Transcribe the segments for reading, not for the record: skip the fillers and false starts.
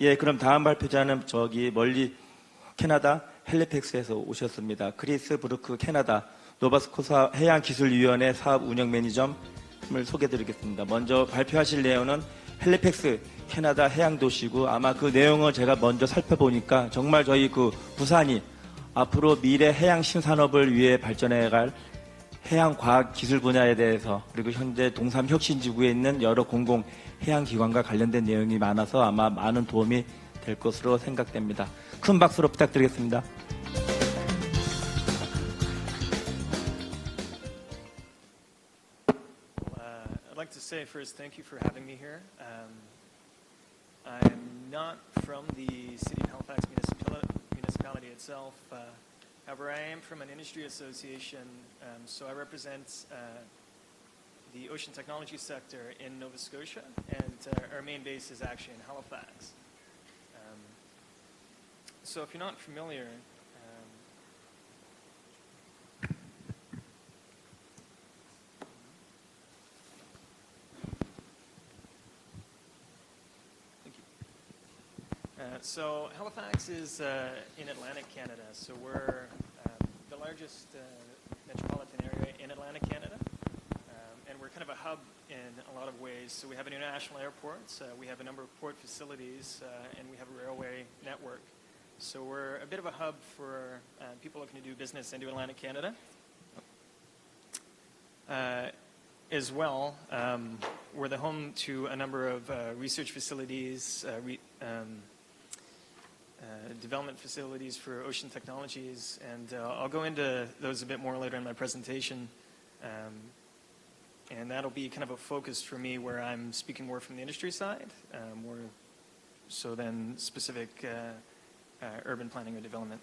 예, 그럼 다음 발표자는 저기 멀리 캐나다 헬리팩스에서 오셨습니다. 크리스 브루크 캐나다 노바스코사 해양기술위원회 사업 운영 매니저를 소개해드리겠습니다. 먼저 발표하실 내용은 헬리팩스 캐나다 해양도시고 아마 그 내용을 제가 먼저 살펴보니까 정말 저희 그 부산이 앞으로 미래 해양 신산업을 위해 발전해갈 해양과학기술 분야에 대해서 그리고 현재 동삼혁신지구에 있는 여러 공공 해양기관과 관련된 내용이 많아서 아마 많은 도움이 될 것으로 생각됩니다. 큰 박수로 부탁드리겠습니다. I'd like to say first thank you for having me here. I'm not from the City of Halifax municipality itself. However, I am from an industry association, so I represent the ocean technology sector in Nova Scotia, and our main base is actually in Halifax. So if you're not familiar, so Halifax is in Atlantic Canada, so we're the largest metropolitan area in Atlantic Canada, and we're kind of a hub in a lot of ways. So we have an international airport, we have a number of port facilities, and we have a railway network. So we're a bit of a hub for people looking to do business into Atlantic Canada. As well, we're the home to a number of research facilities, development facilities for ocean technologies, and I'll go into those a bit more later in my presentation. And that'll be kind of a focus for me where I'm speaking more from the industry side, so then specific urban planning or development.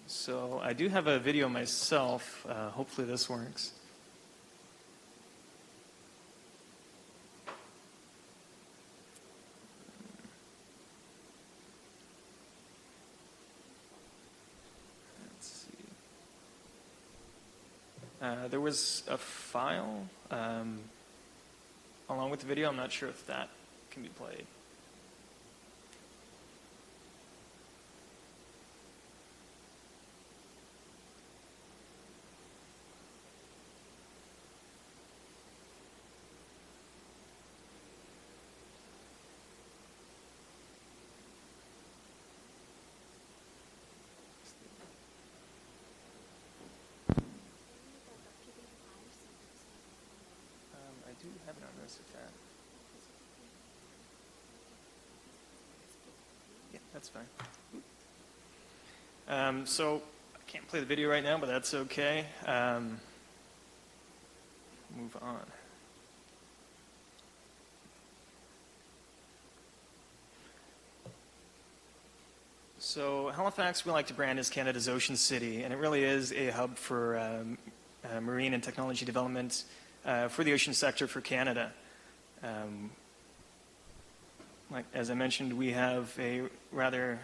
So I do have a video myself. Hopefully this works. There was a file along with the video. I'm not sure if that can be played. I do have it on this tab. Yeah, that's fine. So I can't play the video right now, but that's okay. Move on. So Halifax, we like to brand as Canada's ocean city, and it really is a hub for marine and technology development for the ocean sector for Canada. Like as I mentioned, we have a rather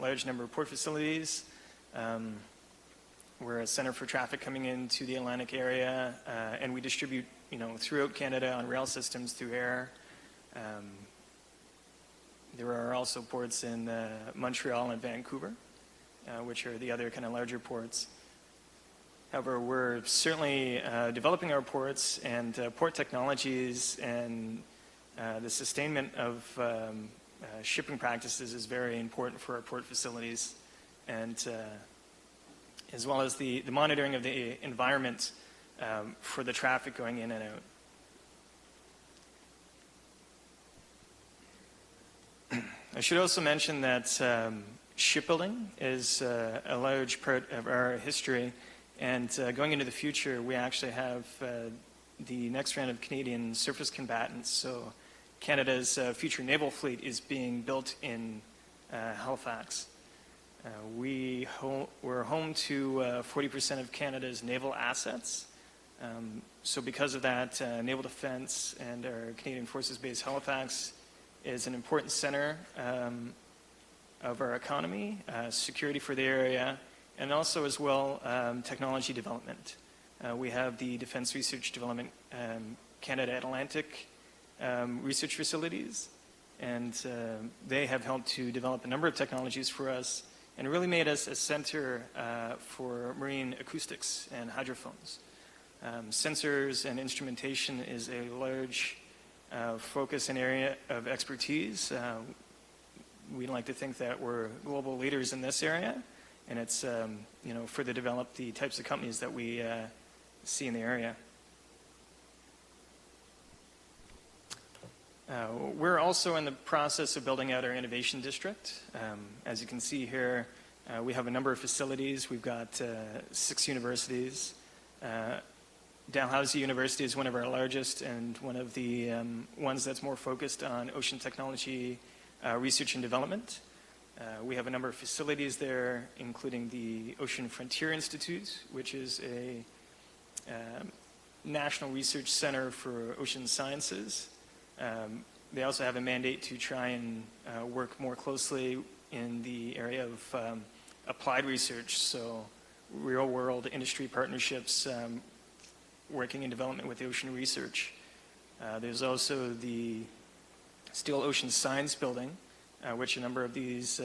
large number of port facilities. We're a center for traffic coming into the Atlantic area, and we distribute, throughout Canada on rail systems through air. There are also ports in Montreal and Vancouver, which are the other kind of larger ports. However, we're certainly developing our ports and port technologies, and the sustainment of shipping practices is very important for our port facilities, and as well as the monitoring of the environment for the traffic going in and out. I should also mention that shipbuilding is a large part of our history. And going into the future, we actually have the next round of Canadian surface combatants. So Canada's future naval fleet is being built in Halifax. We're home to 40% of Canada's naval assets. So because of that, naval defense and our Canadian Forces Base Halifax is an important center of our economy, security for the area, and also as well technology development. We have the Defense Research Development Canada Atlantic research facilities, And they have helped to develop a number of technologies for us and really made us a center for marine acoustics and hydrophones. Sensors and instrumentation is a large focus and area of expertise. We like to think that we're global leaders in this area, and it's further develop the types of companies that we see in the area. We're also in the process of building out our innovation district. As you can see here, we have a number of facilities. We've got 6 universities. Dalhousie University is one of our largest and one of the ones that's more focused on ocean technology research and development. We have a number of facilities there, including the Ocean Frontier Institute, which is a national research center for ocean sciences. They also have a mandate to try and work more closely in the area of applied research, so real-world industry partnerships working in development with ocean research. There's also the Steel Ocean Science Building, which a number of these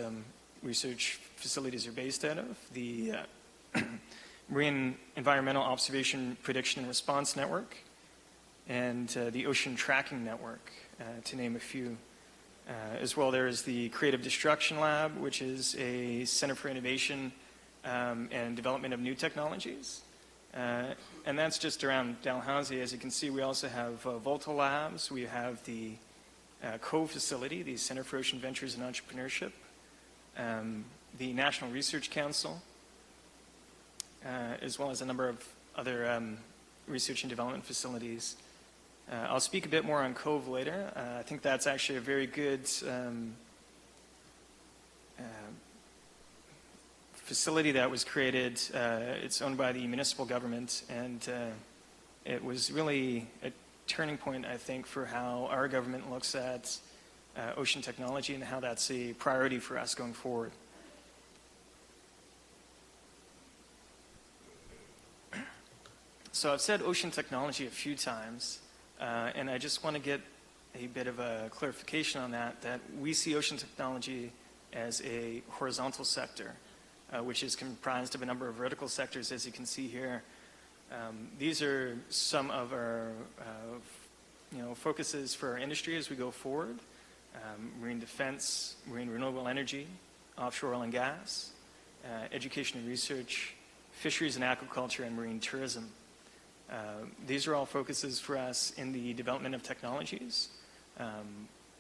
research facilities are based out of. The Marine Environmental Observation Prediction and Response Network, and the Ocean Tracking Network, to name a few. As well, there is the Creative Destruction Lab, which is a center for innovation and development of new technologies. And that's just around Dalhousie. As you can see, we also have Volta Labs. We have the Cove facility, the Center for Ocean Ventures and Entrepreneurship, the National Research Council, as well as a number of other research and development facilities. I'll speak a bit more on Cove later. I think that's actually a very good facility that was created. It's owned by the municipal government, and it was really a turning point, I think, for how our government looks at ocean technology and how that's a priority for us going forward. So I've said ocean technology a few times, and I just want to get a bit of a clarification on that we see ocean technology as a horizontal sector, which is comprised of a number of vertical sectors, as you can see here. These are some of our focuses for our industry as we go forward. Marine defense, marine renewable energy, offshore oil and gas, education and research, fisheries and aquaculture, and marine tourism. These are all focuses for us in the development of technologies.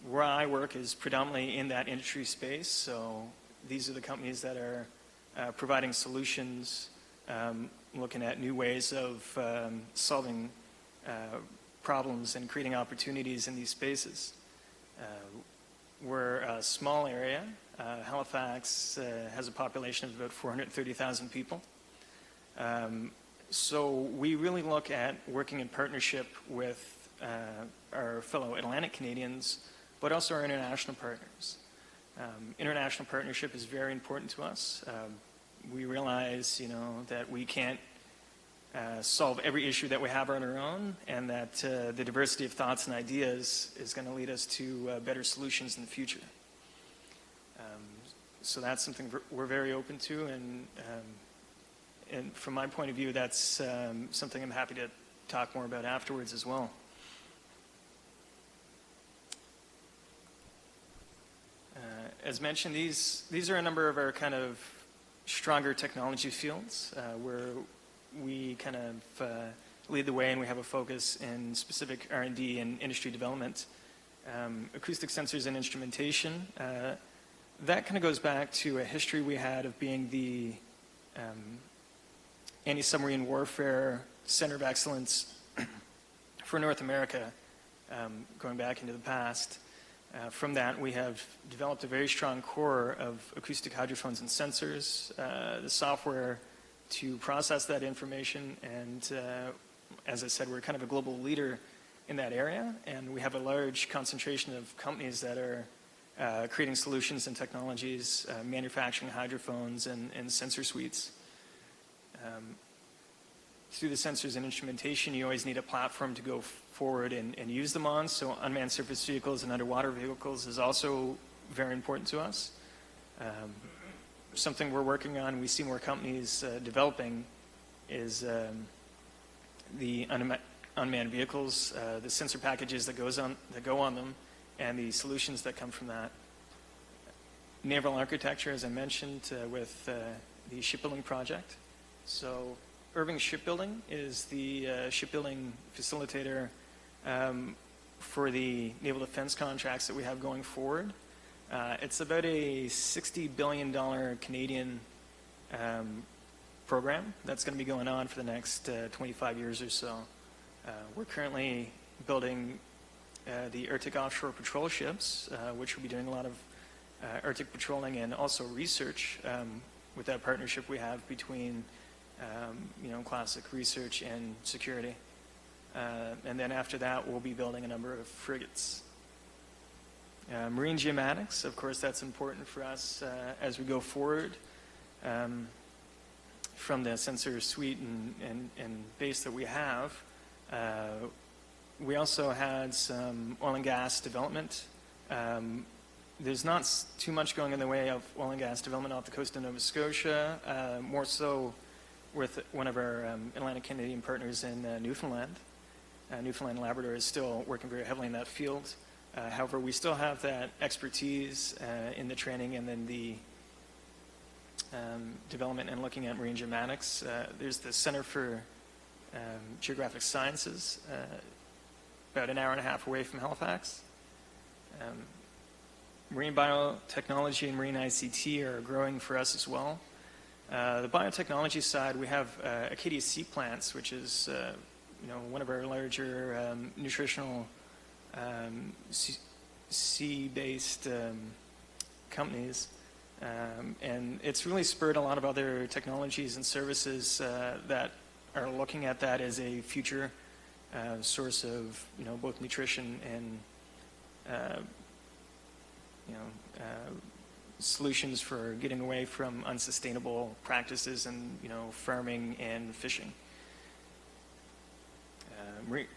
Where I work is predominantly in that industry space, so these are the companies that are providing solutions, looking at new ways of solving problems and creating opportunities in these spaces. We're a small area. Halifax has a population of about 430,000 people. So we really look at working in partnership with our fellow Atlantic Canadians, but also our international partners. International partnership is very important to us. We realize, that we can't solve every issue that we have on our own, and that the diversity of thoughts and ideas is going to lead us to better solutions in the future. So that's something we're very open to, and from my point of view, that's something I'm happy to talk more about afterwards as well. As mentioned, these are a number of our kind of stronger technology fields where we kind of lead the way, and we have a focus in specific R&D and industry development. Acoustic sensors and instrumentation, that kind of goes back to a history we had of being the anti-submarine warfare center of excellence for North America, going back into the past. From that, we have developed a very strong core of acoustic hydrophones and sensors, the software to process that information, and as I said, we're kind of a global leader in that area, and we have a large concentration of companies that are creating solutions and technologies, manufacturing hydrophones and sensor suites. through the sensors and instrumentation, you always need a platform to go forward and use them on. So unmanned surface vehicles and underwater vehicles is also very important to us. Something we're working on, we see more companies developing, is the unmanned vehicles, the sensor packages that go on them, and the solutions that come from that. Naval architecture, as I mentioned, with the shipbuilding project. So Irving Shipbuilding is the shipbuilding facilitator for the naval defense contracts that we have going forward. It's about a $60 billion Canadian program that's going to be going on for the next 25 years or so. We're currently building the Arctic offshore patrol ships, which will be doing a lot of Arctic patrolling and also research with that partnership we have between classic research and security. And then after that, we'll be building a number of frigates. Marine geomatics, of course, that's important for us as we go forward from the sensor suite and base that we have. We also had some oil and gas development. There's not too much going in the way of oil and gas development off the coast of Nova Scotia, more so with one of our Atlantic Canadian partners in Newfoundland. Newfoundland and Labrador is still working very heavily in that field. However, we still have that expertise in the training and then the development and looking at marine geomatics. There's the Center for Geographic Sciences, about an hour and a half away from Halifax. Marine biotechnology and marine ICT are growing for us as well. The biotechnology side, we have Acadia Sea Plants, which is one of our larger nutritional sea-based companies. And it's really spurred a lot of other technologies and services that are looking at that as a future source of both nutrition and solutions for getting away from unsustainable practices in farming and fishing.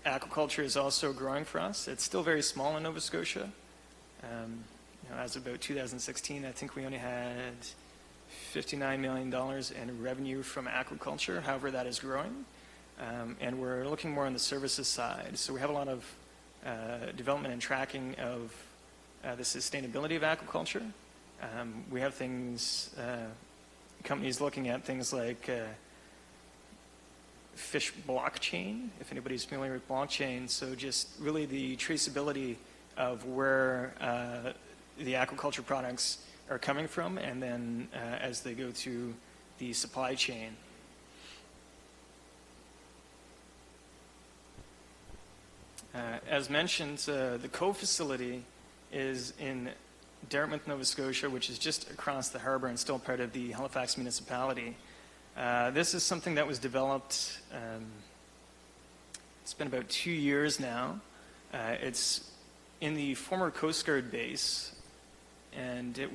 Aquaculture is also growing for us. It's still very small in Nova Scotia. As of about 2016, I think we only had $59 million in revenue from aquaculture. However, that is growing. And we're looking more on the services side. So we have a lot of development and tracking of the sustainability of aquaculture. We have companies looking at things like fish blockchain, if anybody's familiar with blockchain. So just really the traceability of where the aquaculture products are coming from, and then as they go through the supply chain. As mentioned, the Cove facility is in Dartmouth, Nova Scotia, which is just across the harbor and still part of the Halifax municipality. This is something that was developed, it's been about 2 years now. It's in the former Coast Guard base, and it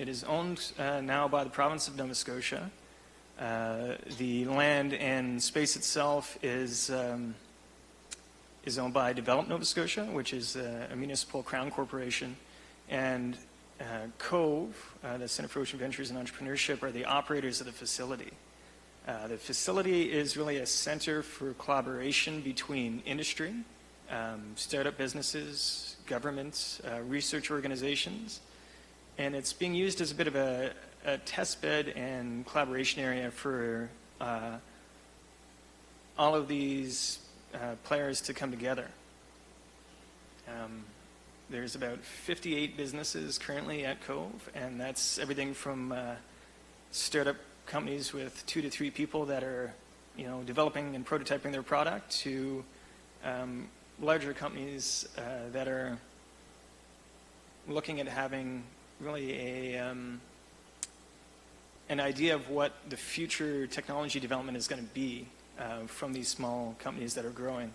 is owned now by the province of Nova Scotia. The land and space itself is owned by Develop Nova Scotia, which is a municipal crown corporation, and Cove, the Center for Ocean Ventures and Entrepreneurship, are the operators of the facility. The facility is really a center for collaboration between industry, startup businesses, governments, research organizations, and it's being used as a bit of a test bed and collaboration area for all of these players to come together. There's about 58 businesses currently at Cove, and that's everything from startup companies with 2 to 3 people that are, developing and prototyping their product to larger companies that are looking at having really an idea of what the future technology development is going to be from these small companies that are growing.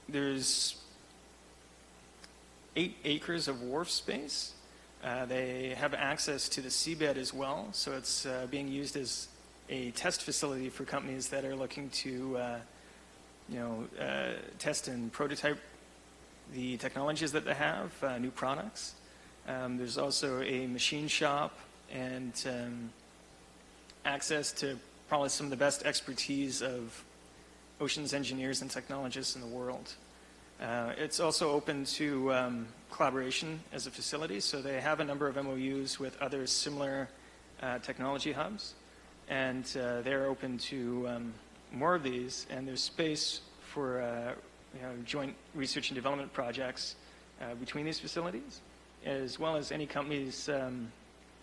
There's 8 acres of wharf space. They have access to the seabed as well, so it's being used as a test facility for companies that are looking to test and prototype the technologies that they have, new products. There's also a machine shop and access to probably some of the best expertise of oceans engineers and technologists in the world. It's also open to collaboration as a facility, so they have a number of MOUs with other similar technology hubs, and they're open to more of these, and there's space for joint research and development projects between these facilities, as well as any companies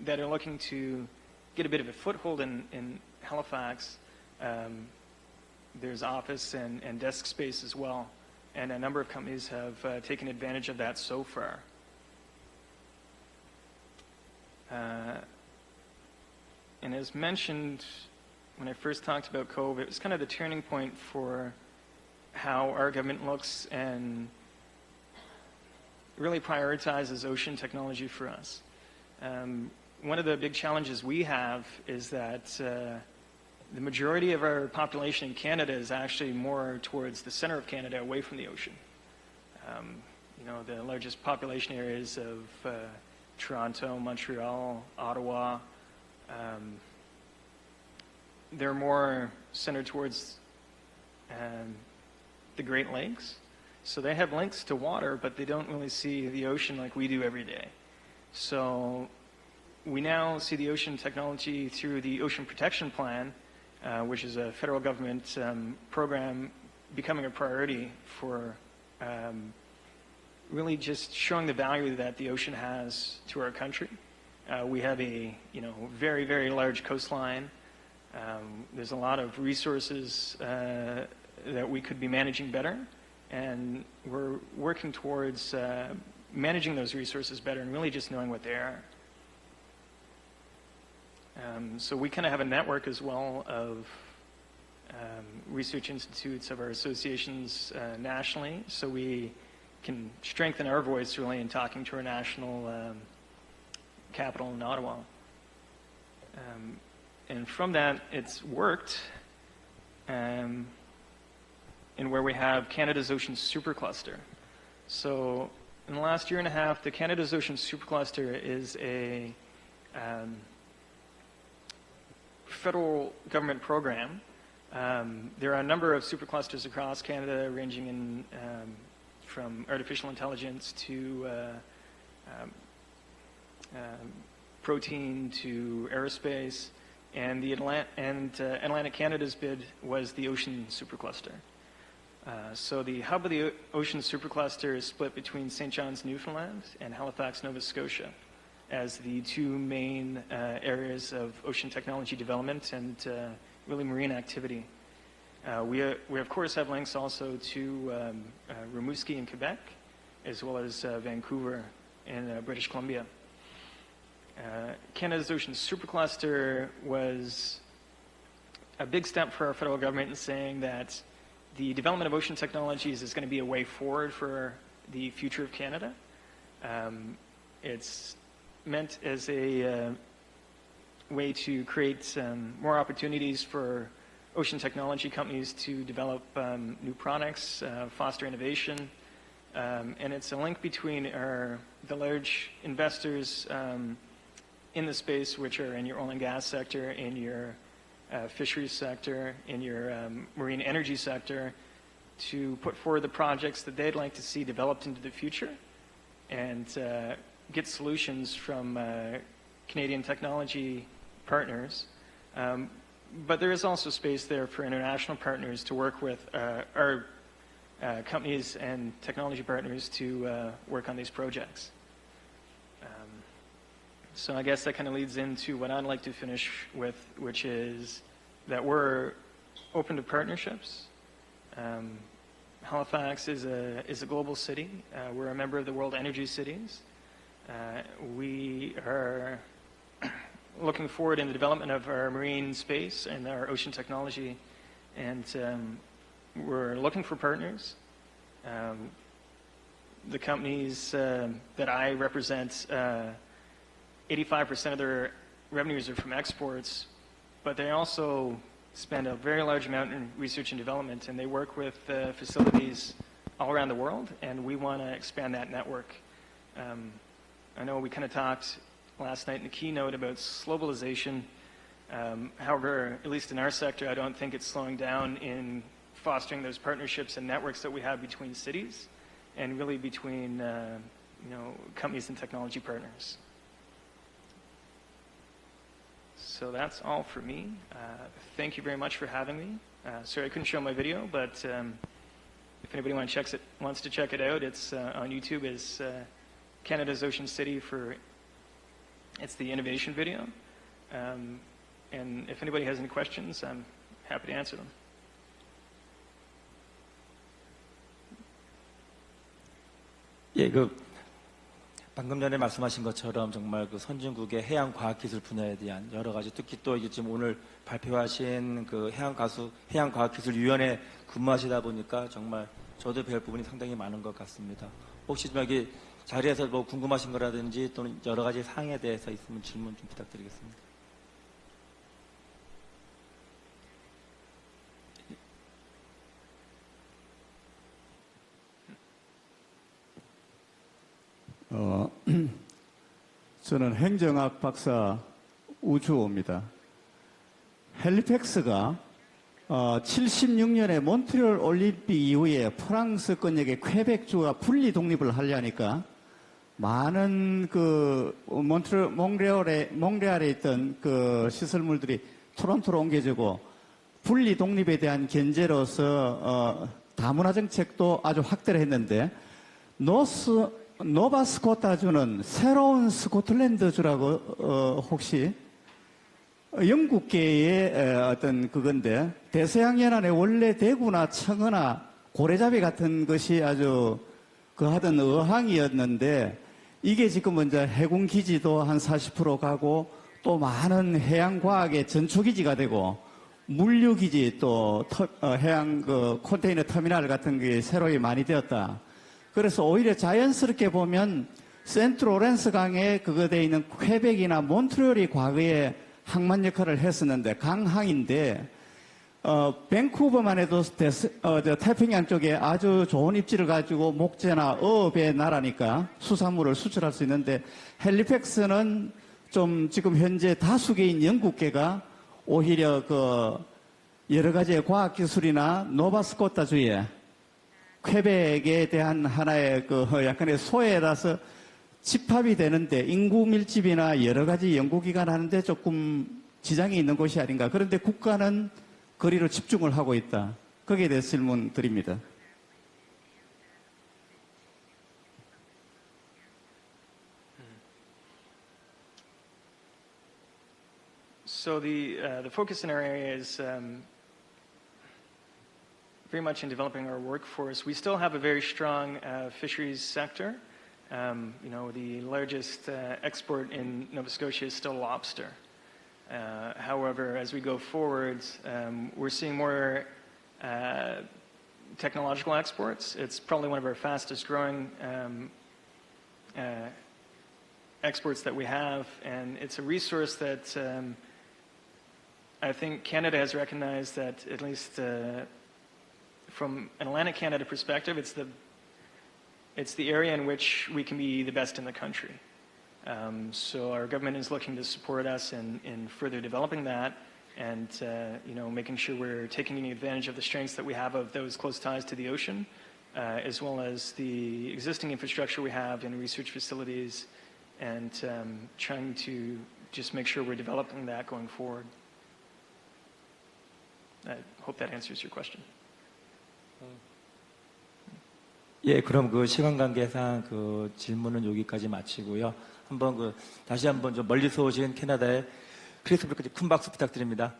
that are looking to get a bit of a foothold in Halifax. There's office and desk space as well, and a number of companies have taken advantage of that so far. And as mentioned when I first talked about COVID, it was kind of the turning point for how our government looks and really prioritizes ocean technology for us. One of the big challenges we have is that the majority of our population in Canada is actually more towards the center of Canada, away from the ocean. The largest population areas of Toronto, Montreal, Ottawa, they're more centered towards the Great Lakes. So they have links to water, but they don't really see the ocean like we do every day. So we now see the ocean technology through the Ocean Protection Plan, which is a federal government program, becoming a priority for really just showing the value that the ocean has to our country. We have a very, very large coastline. There's a lot of resources that we could be managing better, and we're working towards managing those resources better and really just knowing what they are. So we kind of have a network as well of research institutes of our associations nationally, so we can strengthen our voice really in talking to our national capital in Ottawa. And from that, it's worked in where we have Canada's Ocean Supercluster. So in the last year and a half, the Canada's Ocean Supercluster is a federal government program. There are a number of superclusters across Canada, ranging in from artificial intelligence to protein to aerospace, and Atlantic Canada's bid was the Ocean Supercluster. So the hub of the Ocean Supercluster is split between St. John's, Newfoundland, and Halifax, Nova Scotia, as the two main areas of ocean technology development and really marine activity. We of course have links also to Rimouski in Quebec, as well as Vancouver in British Columbia. Canada's Ocean Supercluster was a big step for our federal government in saying that the development of ocean technologies is going to be a way forward for the future of Canada. It's meant as a way to create more opportunities for ocean technology companies to develop new products, foster innovation, and it's a link between the large investors in the space, which are in your oil and gas sector, in your fisheries sector, in your marine energy sector, to put forward the projects that they'd like to see developed into the future and get solutions from Canadian technology partners. But there is also space there for international partners to work with our companies and technology partners to work on these projects. So I guess that kind of leads into what I'd like to finish with, which is that we're open to partnerships. Halifax is a global city. We're a member of the World Energy Cities. We are looking forward in the development of our marine space and our ocean technology, and we're looking for partners. The companies that I represent, 85% of their revenues are from exports, but they also spend a very large amount in research and development, and they work with facilities all around the world, and we want to expand that network. I know we kind of talked last night in the keynote about globalization. However, at least in our sector, I don't think it's slowing down in fostering those partnerships and networks that we have between cities and really between companies and technology partners. So that's all for me. Thank you very much for having me. Sorry I couldn't show my video, but if anybody wants to check it out, it's on YouTube as Canada's Ocean City it's the innovation video. And if anybody has any questions, I'm happy to answer them. 예, 방금 전에 말씀하신 것처럼 정말 선진국의 해양 과학 기술 분야에 대한 여러 가지, 특히 또 이제 지금 오늘 발표하신 해양 과학 기술 위원회 근무하시다 보니까 정말 저도 배울 부분이 상당히 많은 것 같습니다. 혹시 좀 여기 자리에서 뭐 궁금하신 거라든지 또는 여러 가지 사항에 대해서 있으면 질문 좀 부탁드리겠습니다. 저는 행정학 박사 우주호입니다. 헬리팩스가 76년에 몬트리올 올림픽 이후에 프랑스 권역의 퀘벡주가 분리 독립을 하려니까 많은 몽레알에 있던 시설물들이 토론토로 옮겨지고 분리 독립에 대한 견제로서 다문화 정책도 아주 확대를 했는데 노바스코타주는 새로운 스코틀랜드주라고 혹시 영국계의 어떤 그건데 대서양연안에 원래 대구나 청어나 고래잡이 같은 것이 아주 하던 어항이었는데 이게 지금 먼저 해군기지도 한 40% 가고 또 많은 해양과학의 전초기지가 되고 물류기지 또 해양 컨테이너 터미널 같은 게 새로이 많이 되었다. 그래서 오히려 자연스럽게 보면 센트로렌스 강에 돼 있는 퀘벡이나 몬트리올이 과거에 항만 역할을 했었는데 강항인데 밴쿠버만 해도 태평양 쪽에 아주 좋은 입지를 가지고 목재나 어업의 나라니까 수산물을 수출할 수 있는데 헬리팩스는 좀 지금 현재 다수계인 영국계가 오히려 여러 가지의 과학기술이나 노바스코타주의 퀘벡에 대한 하나의 약간의 소외라서 집합이 되는데 인구 밀집이나 여러 가지 연구기관 하는데 조금 지장이 있는 곳이 아닌가. 그런데 국가는 거리로 집중을 하고 있다. 거기에 대해서 질문 드립니다. So the focus in our area is very much in developing our workforce. We still have a very strong fisheries sector. The largest export in Nova Scotia is still lobster. However, as we go forward, we're seeing more technological exports. It's probably one of our fastest growing exports that we have, and it's a resource that I think Canada has recognized that at least from an Atlantic Canada perspective, it's the area in which we can be the best in the country. So our government is looking to support us in further developing that and making sure we're taking any advantage of the strengths that we have of those close ties to the ocean, as well as the existing infrastructure we have in research facilities and trying to just make sure we're developing that going forward. I hope that answers your question. 예, 그럼 시간 관계상 질문은 여기까지 마치고요. 다시 한번 좀 멀리서 오신 캐나다의 크리스 브루크 큰 박수 부탁드립니다.